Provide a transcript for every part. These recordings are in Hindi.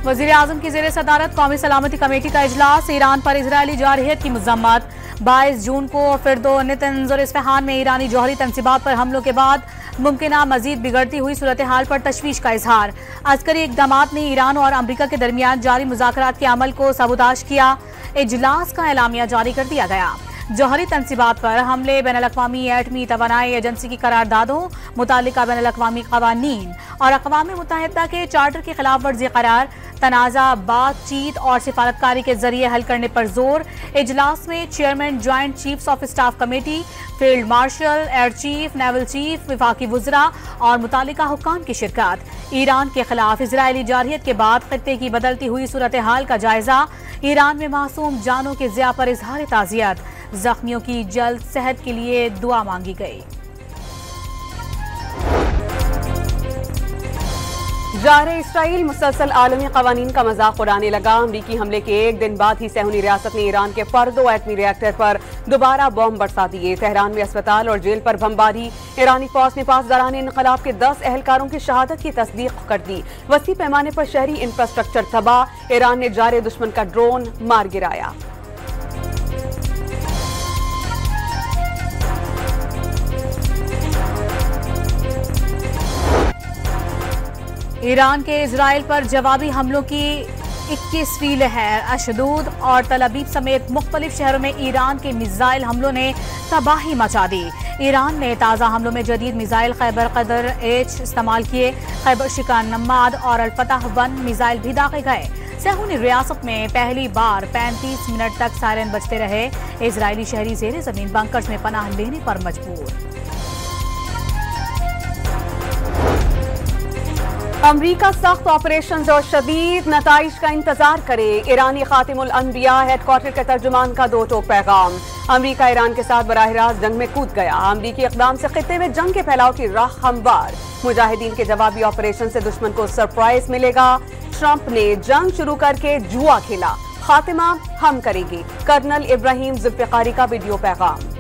वज़ीर आज़म की ज़ेरे सदारत कौमी सलामती कमेटी का इजलास। ईरान पर इजरायली जारहियत की मज़म्मत। 22 जून को फिरदो, नेतन्ज और इस्फहान में ईरानी जौहरी तंसीबात पर हमलों के बाद मुमकिना मजीद बिगड़ती हुई सूरत हाल पर तशवीश का इजहार। अस्करी इकदामात ने ईरान और अमरीका के दरमियान जारी मुज़ाकरात के अमल को सबूताश किया। इजलास का एलामिया जारी कर दिया गया। जौहरी तंसीबात पर हमले, बैनुल-अक़वामी एटमी तवानाई एजेंसी की करारदादों, मुतालिका बैनुल-अक़वामी क़वानीन और अक़वाम मुत्तहिदा के चार्टर की खिलाफ वर्जी करार, तनाज़ा बातचीत और सिफारतकारी के जरिए हल करने पर जोर। इजलास में chairman joint chiefs of staff committee, field marshal, air chief, naval chief, विफाकी वुज़रा और मुतालिका हुक्काम की शिरकत। ईरान के खिलाफ इजरायली जारहियत के बाद खित्ते की बदलती हुई सूरत हाल का जायजा। ईरान में मासूम जानों के ज़िया पर इजहार ताज़ियत। जख्मियों की जल्द सेहत के लिए दुआ मांगी गई। जारे इसराइल मुसलसल आलमी कवानीन का मजाक उड़ाने लगा। अमरीकी हमले के एक दिन बाद ही सहूनी रियासत ने ईरान के फर्दो एटमी रिएक्टर पर दोबारा बम बरसा दिए। तेहरान में अस्पताल और जेल पर बमबारी। ईरानी फौज ने पासदारान इनकलाब के 10 एहलकारों की शहादत की तस्दीक कर दी। वसी पैमाने पर शहरी इंफ्रास्ट्रक्चर तबाह। ईरान ने जारे दुश्मन का ड्रोन मार गिराया। ईरान के इजराइल पर जवाबी हमलों की 21वीं लहर। अशदूद और तलाबीब समेत मुख्तलिफ शहरों में ईरान के मिसाइल हमलों ने तबाही मचा दी। ईरान ने ताज़ा हमलों में जदीद मिसाइल खैबर कदर H इस्तेमाल किए। खैबर शिकान नमाद और अल-फतह 1 मिसाइल भी दागे गए। सहूनी रियासत में पहली बार 35 मिनट तक सायरन बजते रहे। इजरायली शहरी ज़ेरे ज़मीन बंकर्स में पनाह लेने पर मजबूर। अमरीका सख्त ऑपरेशंस और शदीद नताइज का इंतजार करे। ईरानी खातिमुल अनबिया हेडक्वार्टर के तर्जुमान का दो टोक पैगाम। अमरीका ईरान के साथ बराह रास्त जंग में कूद गया। अमरीकी इक़दाम से खित्ते में जंग के फैलाव की राह हमवार। मुजाहिदीन के जवाबी ऑपरेशन से दुश्मन को सरप्राइज मिलेगा। ट्रंप ने जंग शुरू करके जुआ खेला, खातिमा हम करेंगे। कर्नल इब्राहिम जुल्फ़िकारी का वीडियो पैगाम।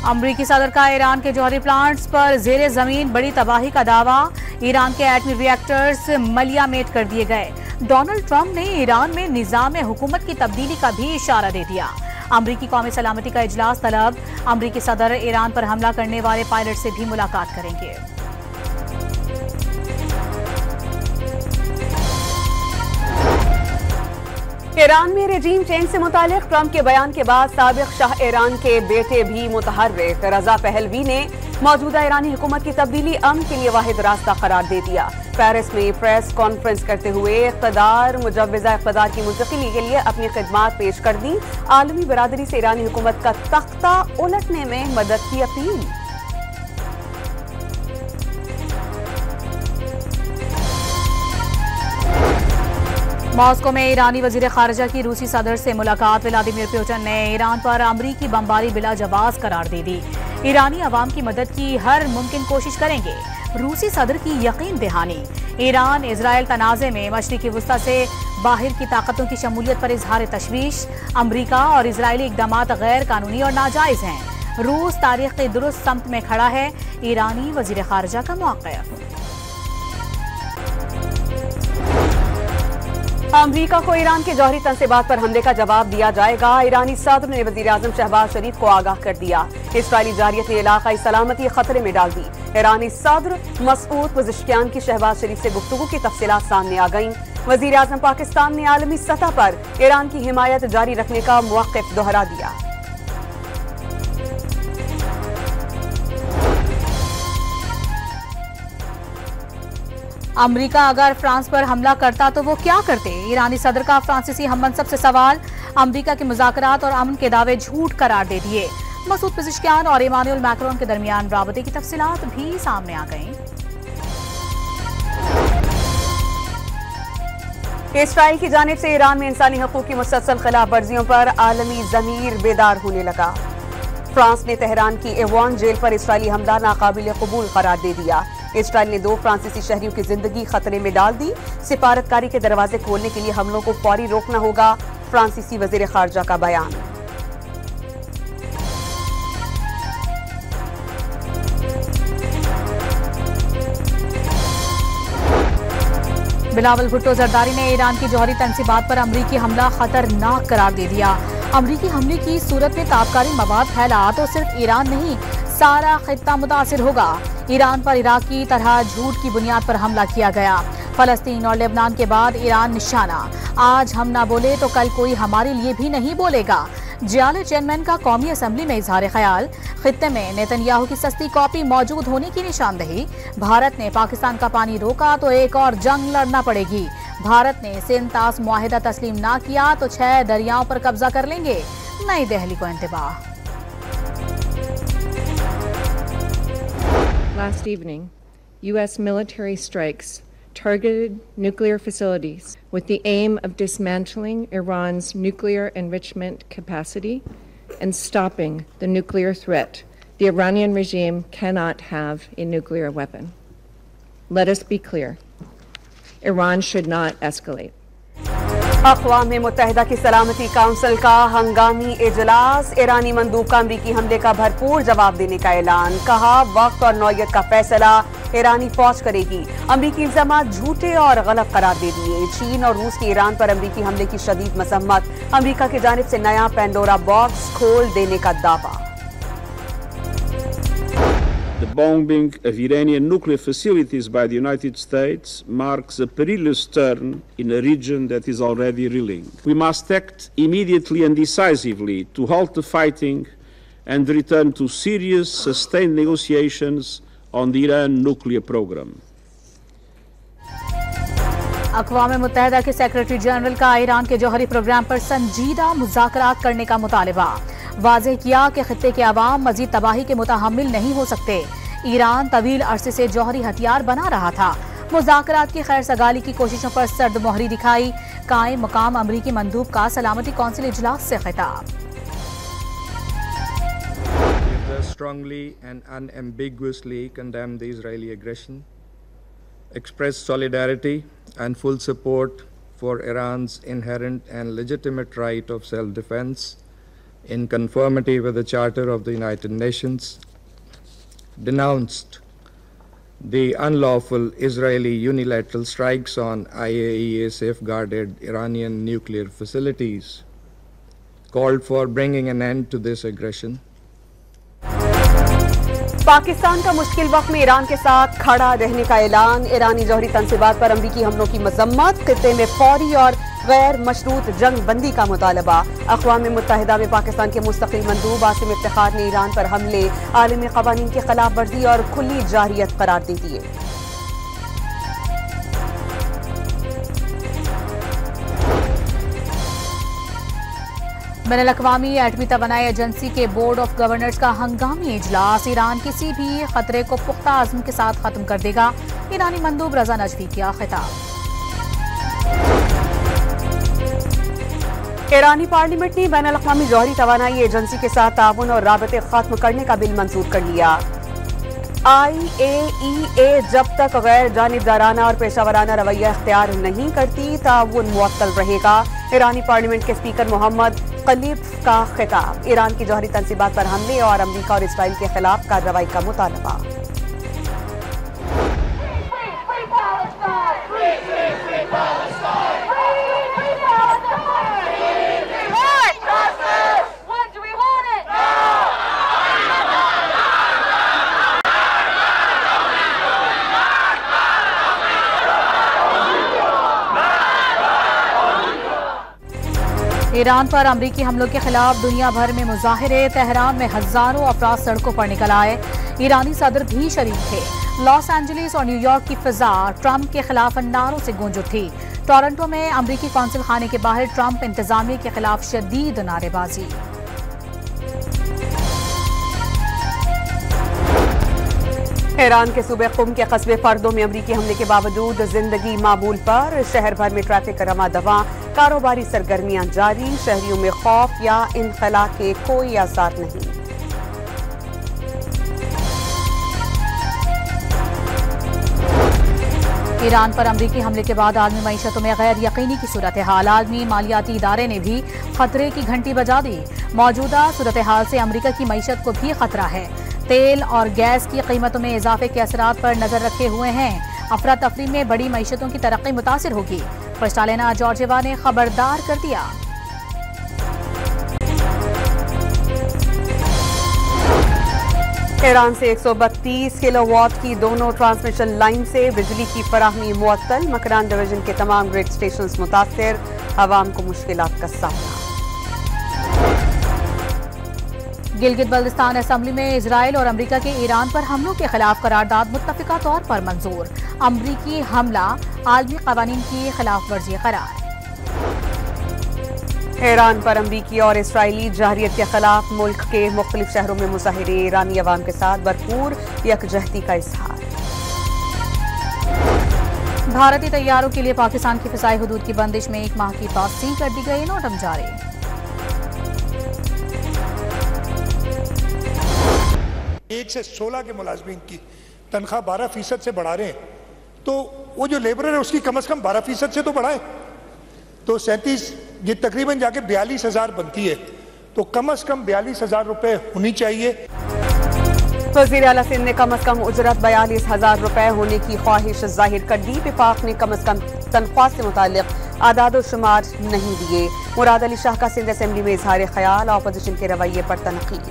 अमरीकी सदर का ईरान के जौहरी प्लांट्स पर जेरे जमीन बड़ी तबाही का दावा। ईरान के एटमी रिएक्टर्स मलियामेट कर दिए गए। डोनाल्ड ट्रंप ने ईरान में निज़ाम हुकूमत की तब्दीली का भी इशारा दे दिया। अमरीकी कौमी सलामती का इजलास तलब। अमरीकी सदर ईरान पर हमला करने वाले पायलट से भी मुलाकात करेंगे। ईरान में रेजीम चेंज से मुतालिक ट्रंप के बयान के बाद साबिक शाह ईरान के बेटे भी मुतहर्रिक। रजा पहलवी ने मौजूदा ईरानी हुकूमत की तब्दीली अमन के लिए वाहिद रास्ता करार दे दिया। पेरिस में प्रेस कॉन्फ्रेंस करते हुए इक़्तिदार मुजव्विज़ा इक़्तिदार की मुंतकिली के लिए अपनी खिदमात पेश कर दी। आलमी बरादरी से ईरानी हुकूमत का तख्ता उलटने में मदद की अपील। मॉस्को में ईरानी वजीर खारजा की रूसी सदर से मुलाकात। व्लादिमीर पुतिन ने ईरान पर अमरीकी बमबारी बिला जवाज करार दे दी। ईरानी अवाम की मदद की हर मुमकिन कोशिश करेंगे। रूसी सदर की यकीन दहानी। ईरान इजराइल तनाज़े में मशरिकी वुस्ता से बाहर की ताकतों की शमूलियत पर इजहार तशवीश। अमरीका और इजरायली इक़दामात गैर कानूनी और नाजायज़ हैं। रूस तारीख के दुरुस्त समत में खड़ा है। ईरानी वजीर खारजा का मौक़िफ़। अमरीका को ईरान के जौहरी तंसीबात पर हमले का जवाब दिया जाएगा। ईरानी सदर ने वज़ीर आज़म शहबाज शरीफ को आगाह कर दिया। इसराइली जारहियत ने इलाक़ाई सलामती खतरे में डाल दी। ईरानी सदर मसूद पज़ेश्कियान की शहबाज शरीफ से गुफ्तगू की तफसीलात सामने आ गईं। वज़ीर आज़म पाकिस्तान ने आलमी सतह पर ईरान की हिमायत जारी रखने का मौक़िफ़ दोहरा दिया। अमरीका अगर फ्रांस पर हमला करता तो वो क्या करते? ईरानी सदर का फ्रांसीसी हममनसब से सवाल। अमरीका के मुज़ाकरात और अमन के दावे झूठ करार दे दिए। मसूद पेज़ेश्कियान और इमानुएल मैक्रोन के दरमियान राबते की तफसीलात भी सामने आ गईं। इसराइल की जानिब से ईरान में इंसानी हकूक़ की मुसलसल खिलाफ वर्जियों पर आलमी ज़मीर बेदार होने लगा। फ्रांस ने तेहरान की एवान जेल पर इसराइली हमला नाकाबिल कबूल करार दे दिया। इसराइल ने 2 फ्रांसीसी शहरियों की जिंदगी खतरे में डाल दी। सिफारतकारी के दरवाजे खोलने के लिए हमलों को फौरी रोकना होगा। फ्रांसीसी वजीर खारजा का बयान। बिलावल भुट्टो जरदारी ने ईरान की जौहरी तंसीबात पर अमरीकी हमला खतरनाक करार दे दिया। अमरीकी हमले की सूरत में ताबकारी मवाद फैला तो सिर्फ ईरान नहीं, सारा खित्ता मुतासिर होगा। ईरान पर इराक की तरह झूठ की बुनियाद पर हमला किया गया। फलस्तीन और लेबनान के बाद ईरान निशाना। आज हम ना बोले तो कल कोई हमारे लिए भी नहीं बोलेगा। जियाले चेयरमैन का कौमी असम्बली में इजहार ख्याल। खित्ते में नेतन्याहू की सस्ती कॉपी मौजूद होने की निशानदेही। भारत ने पाकिस्तान का पानी रोका तो एक और जंग लड़ना पड़ेगी। भारत ने सिंतास मुआहिदा तस्लीम ना किया तो 6 दरियाओं पर कब्जा कर लेंगे। नई दिल्ली को इंतबाह। Last evening, U.S. military strikes targeted nuclear facilities with the aim of dismantling Iran's nuclear enrichment capacity and stopping the nuclear threat. The Iranian regime cannot have a nuclear weapon. Let us be clear. Iran should not escalate. अक़वाम मुत्तहिदा की सलामती काउंसिल का हंगामी इजलास। ईरानी मंदूब का अमरीकी हमले का भरपूर जवाब देने का ऐलान। कहा वक्त और नौयत का फैसला ईरानी फौज करेगी। अमरीकी इल्जामात झूठे और गलत करार दे दिए। चीन और रूस के ईरान पर अमरीकी हमले की शदीद मसम्मत। अमरीका की जानिब से नया पेंडोरा बॉक्स खोल देने का दावा। The bombing of Iranian nuclear facilities by the United States marks a perilous turn in a region that is already reeling. We must act immediately and decisively to halt the fighting and return to serious, sustained negotiations on the Iran nuclear program. अक़वाम मुत्तहिदा के सेक्रेटरी जनरल का ईरान के जौहरी प्रोग्राम पर संजीदा मुज़ाकरात करने का मुतालबा। वाज़ेह किया कि खित्ते के अवाम मज़ीद तबाही के मुतहम्मिल नहीं हो सकते। ईरान तवील अरसे से जौहरी हथियार बना रहा था। मुज़ाकरात की खैर सगाली की कोशिशों पर सर्द मोहरी दिखाई। कायम मुकाम अमरीकी मंदूब का सलामती कौंसिल इजलास से खिताब। Strongly and unambiguously condemn the Israeli aggression, express solidarity and full support for Iran's inherent and legitimate right of self-defense in conformity with the Charter of the United Nations, denounced the unlawful Israeli unilateral strikes on IAEA safeguarded Iranian nuclear facilities, called for bringing an end to this aggression. Pakistan का मुश्किल वक्त में ईरान के साथ खड़ा रहने का ऐलान। ईरानी जौहरी तंसीबात पर अमरीकी हमलों की मजम्मत। खित्ते में फौरी और गैर मशरूत जंग बंदी का मुतालबा। अक़वाम मुत्तहिदा में पाकिस्तान के मुस्तक़िल मंदूब आसिम इफ्तिखार ने ईरान पर हमले आलमी क़वानीन की खिलाफ वर्जी और खुली जारहियत करार दे दिए। बैनुल-अक़वामी एटमी तवानाई एजेंसी के बोर्ड ऑफ गवर्नर्स का हंगामी इजलास। ईरान किसी भी खतरे को पुख्ता आज़म के साथ खत्म कर देगा। ईरानी मंदूब रजा नजफी किया खिताब। ईरानी पार्लियामेंट ने बैनुल-अक़वामी जौहरी तवानाई एजेंसी के साथ ताउन और राबते खत्म करने का बिल मंजूर कर लिया। IAEA जब तक गैर जानिबदाराना और पेशावराना रवैया इख्तियार नहीं करती ताउन मुअत्तल रहेगा। ईरानी पार्लियामेंट के स्पीकर मोहम्मद खलीफ का खिताब। ईरान की जौहरी तंसीबात पर हमले और अमरीका और इसराइल के खिलाफ कार्रवाई का मुतालबा। ईरान पर अमरीकी हमलों के खिलाफ दुनिया भर में मुजाहिरे। तेहरान में हजारों अफराद सड़कों पर निकल आए। ईरानी सदर भी शरीक थे। लॉस एंजलिस और न्यूयॉर्क की फिजा ट्रंप के खिलाफ नारों से गूंज उठी। टोरंटो में अमरीकी कौंसिल खाने के बाहर ट्रंप इंतजामिया के खिलाफ शदीद नारेबाजी। ईरान के सूबे कुम के कस्बे फर्दों में अमरीकी हमले के बावजूद जिंदगी मामूल पर। शहर भर में ट्रैफिक रमा दवा। कारोबारी सरगर्मियां जारी। शहरियों में खौफ या इनखला के कोई आसार नहीं। ईरान पर अमरीकी हमले के बाद आलमी मईशतों में गैर यकीनी की सूरत हाल। आलमी मालियाती इदारे ने भी खतरे की घंटी बजा दी। मौजूदा सूरत हाल से अमरीका की मईशत को भी खतरा है। तेल और गैस की कीमतों में इजाफे के असरात पर नजर रखे हुए हैं। अफरा तफरी में बड़ी मईशतों की तरक्की मुतासिर होगी। क्रिस्टालिना जॉर्जिएवा ने खबरदार कर दिया। ईरान से 132 किलोवाट की दोनों ट्रांसमिशन लाइन से बिजली की फराहमी मुअत्तल। मकरान डिवीजन के तमाम ग्रिड स्टेशन मुतासर, आवाम को मुश्किलात का सामना। गिलगित बल्तिस्तान असेंबली में इजराइल और अमरीका के ईरान पर हमलों के खिलाफ करारदाद मुत्तफिका तौर पर मंजूर। अमरीकी हमला आलमी कवानीन की खिलाफ वर्जी करार। ईरान पर अमरीकी और इसराइली जाहिरियत के खिलाफ मुल्क के मुख्तलिफ शहरों में मुजाहिरे। ईरानी अवाम के साथ भरपूर यकजहती का इजहार। भारतीय तैयारों के लिए पाकिस्तान की फिजाई हुदूद की बंदिश में 1 माह की पाबंदी कर दी गई। नोटम जारी। 1 से 16 के मुलाजमीन की तनख्वाह 12% से बढ़ा रहे हैं, तो वो जो लेबरर है उसकी कम से कम 12% से तो बढ़ाए। तो 37 ये तकरीबन जाके 42,000 बनती है, तो कम से कम 42,000 रुपए होनी चाहिए। वज़ीर आला सिंध ने कम से कम उजरत 42,000 रुपए होने की ख्वाहिश जाहिर कर दी। विफाक ने कम से कम तनख्वाह से मुतालिक आदाद शुमार नहीं दिए। मुराद अली शाह का सिंध असेंबली में इजहार ख्याल, अपोजिशन के रवैये पर तनकीद।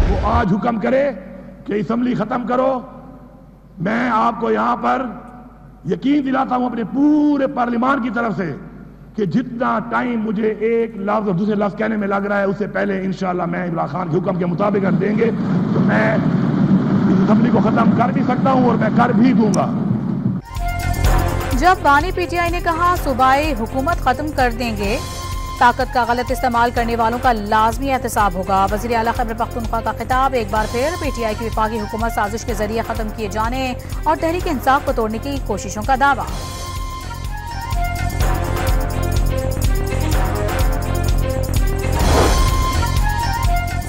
वो आज हुक्म करे कि असेंबली खत्म करो, मैं आपको यहां पर यकीन दिलाता हूं अपने पूरे पार्लियामान की तरफ से कि जितना टाइम मुझे एक लफ्ज और दूसरे लफ्ज कहने में लग रहा है, उससे पहले इंशाअल्लाह मैं इमरान खान के हुक्म के मुताबिक देंगे तो मैं इस असेंबली को खत्म कर भी सकता हूं और मैं कर भी दूंगा। जब बानी पीटीआई ने कहा सूबाई हुकूमत खत्म कर देंगे, ताकत का गलत इस्तेमाल करने वालों का लाजमी एहतसाब होगा। वज़ीर आला खैबर पख्तूनख्वा का खिताब। एक बार फिर पीटीआई की विफाकी हुकूमत साजिश के जरिए खत्म किए जाने और तहरीक इंसाफ को तोड़ने की कोशिशों का दावा।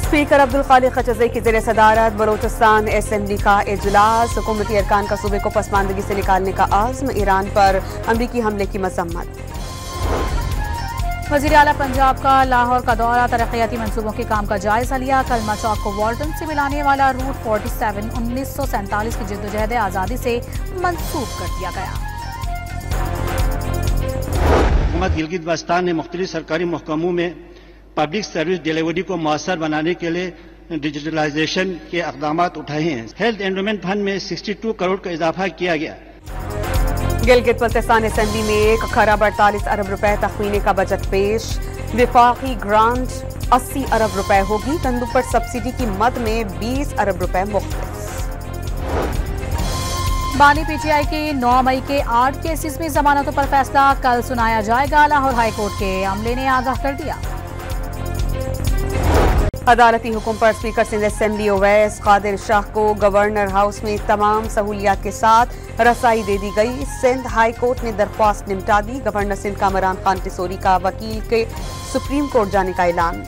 स्पीकर अब्दुल खालिक खचज़ई की ज़ेर सदारत बलोचिस्तान असेंबली का इजलास। हुकूमती अरकान का सूबे को पसमानदगी से निकालने का आज़्म। ईरान पर अमरीकी हमले की मज़म्मत। वज़ीर आला पंजाब का लाहौर का दौरा। तरक्याती मंसूबों के काम का जायजा लिया। कलमा चौक को वाल्टन से मिलाने वाला रूट 47 1947 की जद्दोजहद आज़ादी से मंसूब कर दिया गया। हुकूमत गिलगित बल्तिस्तान ने मुख्तलिफ सरकारी महकमों में पब्लिक सर्विस डिलीवरी को मौसर बनाने के लिए डिजिटलाइजेशन के इक़दाम उठाए हैं। हेल्थ एंडोमेंट फंड में 62 करोड़ का इजाफा किया गया। गिलगित बल्तिस्तान असेंबली में 1 खरब 48 अरब रुपए तखमीने का बजट पेश। विफाकी ग्रांट 80 अरब रुपए होगी। तंदूर पर सब्सिडी की मद में 20 अरब रुपए मुख्तस। बानी पीटीआई के 9 मई के 8 केसेस में जमानतों पर फैसला कल सुनाया जाएगा। लाहौर हाईकोर्ट के अमले ने आगाह कर दिया। अदालती हुक्म पर स्पीकर सिंध असेंबली ओवैस कादिर शाह को गवर्नर हाउस में तमाम सहूलियात के साथ रसाई दे दी गई। सिंध हाई कोर्ट ने दरख्वास्त निपटा दी। गवर्नर सिंध कामरान खान टिसोरी का वकील के सुप्रीम कोर्ट जाने का ऐलान।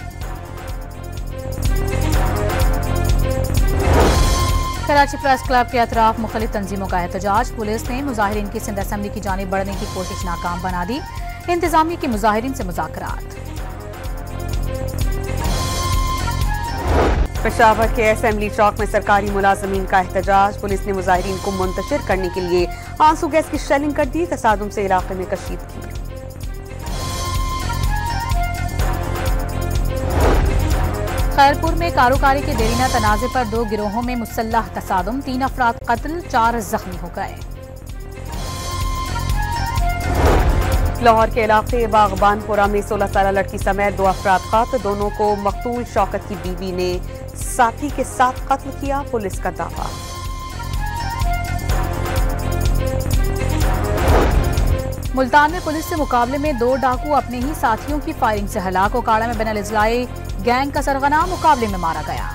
कराची प्रेस क्लब के अतराफ मुख्तलिफ तंजीमों का एहतजाज। पुलिस ने मुजाहिरीन की सिंध असेंबली की जानिब बढ़ने की कोशिश नाकाम बना दी। इंतजामिया की मुजाहिरीन से मुज़ाकरात। पेशावर के असेंबली चौक में सरकारी मुलाजमीन का एहतजाज। पुलिस ने मुजाहिरीन को मुंतशिर करने के लिए आंसू गैस की शेलिंग कर दी। तसादुम से इलाके में कशीदगी। खैरपुर में कारोकारी के देरीना तनाज़े पर 2 गिरोहों में मुसल्लह तसादुम। 3 अफराद कत्ल, 4 जख्मी हो गए। लाहौर के इलाके बागबानपुरा में 16 साल लड़की समेत 2 अफराद कत्ल। दोनों को मकतूल शौकत की बीवी ने साथी के साथ कत्ल किया, पुलिस का दावा। मुल्तान में पुलिस से मुकाबले में 2 डाकू अपने ही साथियों की फायरिंग से हलाक। ओकाड़ा में बिन इजलाई गैंग का सरगना मुकाबले में मारा गया।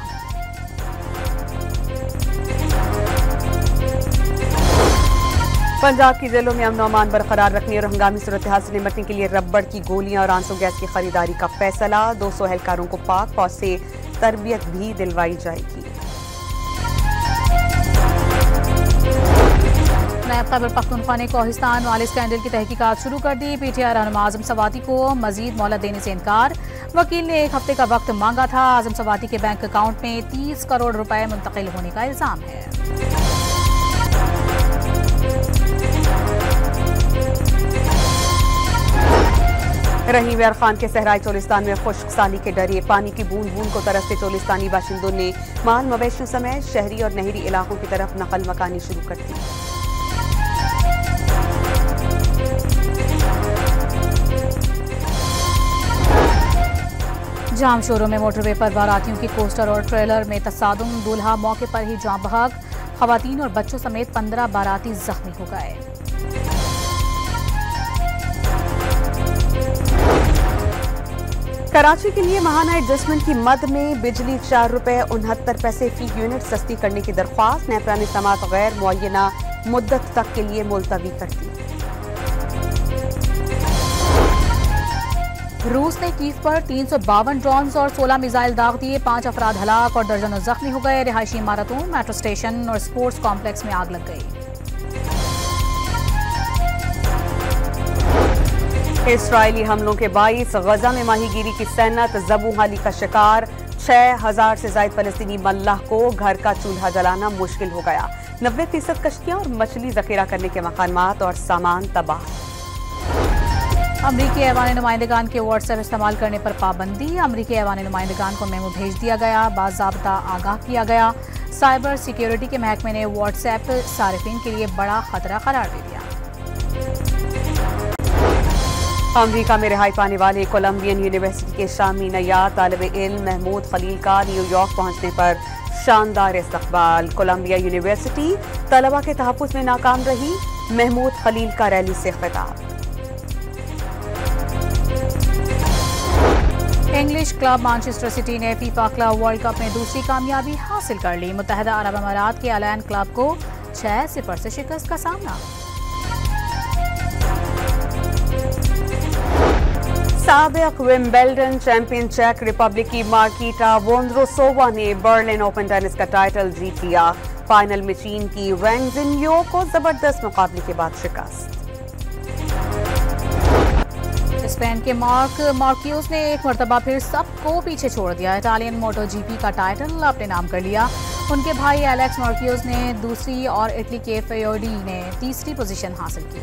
पंजाब की जेलों में अमन अमान बरकरार रखने और हंगामी सूरत हाल से निपटने के लिए रबड़ की गोलियां और आंसू गैस की खरीदारी का फैसला। 200 एहलकारों को पाक फौज से तरबियत भी दिलवाई जाएगी। नायब खैबर पख्तूनख्वा ने कोहिस्तान वाली स्कैंडल की तहकीकात शुरू कर दी। पीटीआई रहनुमा आजम सवाती को मजीद मोहलत देने से इनकार। वकील ने 1 हफ्ते का वक्त मांगा था। आजम सवाती के बैंक अकाउंट में 30 करोड़ रुपए मुंतकिल होने का इल्जाम है। रहीम यार खान के सहराई चोलिस्तान में खुश्क साली के डरे पानी की बूंद बूंद को तरसते चोलिस्तानी बाशिंदों ने माल मवेशियों समेत शहरी और नहरी इलाकों की तरफ नकल मकानी शुरू कर दी। जाम शोरों में मोटरवे पर बारातियों की कोस्टर और ट्रेलर में तसादुम। दूल्हा मौके पर ही जाम बहक। खवातीन और बच्चों समेत 15 बाराती जख्मी हो गए। कराची के लिए महाना एडजस्टमेंट की मद में बिजली 4 रुपए 69 पैसे फी यूनिट सस्ती करने की दरख्वास्त। नेपरा ने समात गैर मुअय्यना मुद्दत तक के लिए मुलतवी कर दी। रूस ने कीव पर 352 ड्रोन्स और 16 मिसाइल दाग दिए। 5 अफराद हलाक और दर्जनों जख्मी हो गए। रिहायशी इमारतों, मेट्रो स्टेशन और स्पोर्ट्स कॉम्प्लेक्स में आग लग गई। इस्राएली हमलों के 22 गजा में माहीगीरी की सनत जबू हाली का शिकार। 6000 से ज्यादा फलस्तीनी मल्लाह को घर का चूल्हा जलाना मुश्किल हो गया। 90% कश्तियां और मछली जखीरा करने के मकानात और सामान तबाह। अमरीकी ऐवान नुमाइंदगान के व्हाट्सएप इस्तेमाल करने पर पाबंदी। अमरीकी ऐवान नुमाइंदगान को मेमो भेज दिया गया। बाज़ाब्ता आगाह किया गया। साइबर सिक्योरिटी के महकमे ने व्हाट्सएप सारिफिन के लिए बड़ा खतरा करार दे दिया। अमरीका में रिहाई पाने वाले कोलंबियन यूनिवर्सिटी के शामी नयाद तालिब इल्म महमूद खलील का न्यूयॉर्क पहुंचने पर शानदार इस्तकबाल। कोलंबिया यूनिवर्सिटी तलबा के तहफ़्फ़ुज़ में नाकाम रही। महमूद खलील का रैली से खिताब। इंग्लिश क्लब मैनचेस्टर सिटी ने फीफा क्लब वर्ल्ड कप में दूसरी कामयाबी हासिल कर ली। मुत्तहिदा अरब अमारात के अलायन क्लब को 6-0 से शिकस्त का सामना। साबिक विंबलडन चैंपियन चेक रिपब्लिक की मार्कीटा वोंद्रोसोवा ने बर्लिन ओपन टेनिस का टाइटल जीत लिया। फाइनल में चीन की वैंग जिनलियो को जबरदस्त मुकाबले के बाद शिकस्त। स्पेन के मार्कियोस ने एक मरतबा फिर सबको पीछे छोड़ दिया। इटालियन मोटो जीपी का टाइटल अपने नाम कर लिया। उनके भाई एलेक्स मार्कियोस ने दूसरी और इटली के फेयोडी ने तीसरी पोजीशन हासिल की।